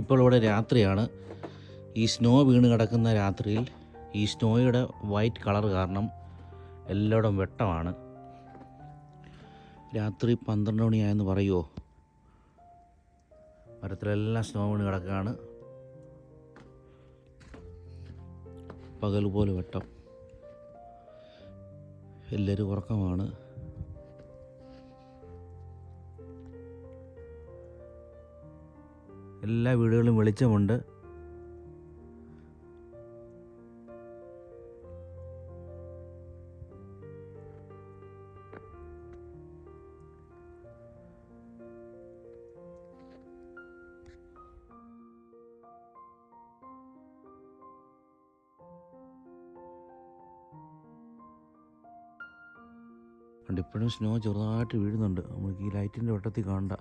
ഇപ്പോൾ ഇവിടെ രാത്രിയാണ്. ഈ സ്നോ വീണ് കിടക്കുന്ന രാത്രിയിൽ ഈ സ്നോയുടെ വൈറ്റ് കളർ കാരണം എല്ലായിടം വെട്ടമാണ്. രാത്രി 12 മണിയായെന്ന് പറയുമോ? മരത്തിലെല്ലാം സ്നോ വീണ് കിടക്കുകയാണ്. പകൽ പോലെ വെട്ടം. എല്ലാവരും ഉറക്കമാണ്. എല്ലാ വീടുകളിലും വെളിച്ചമുണ്ട്. ഇപ്പോഴും സ്നോ ചെറുതായിട്ട് വീഴുന്നുണ്ട്. നമുക്ക് ഈ ലൈറ്റിൻ്റെ വെട്ടത്തിൽ കാണണ്ട.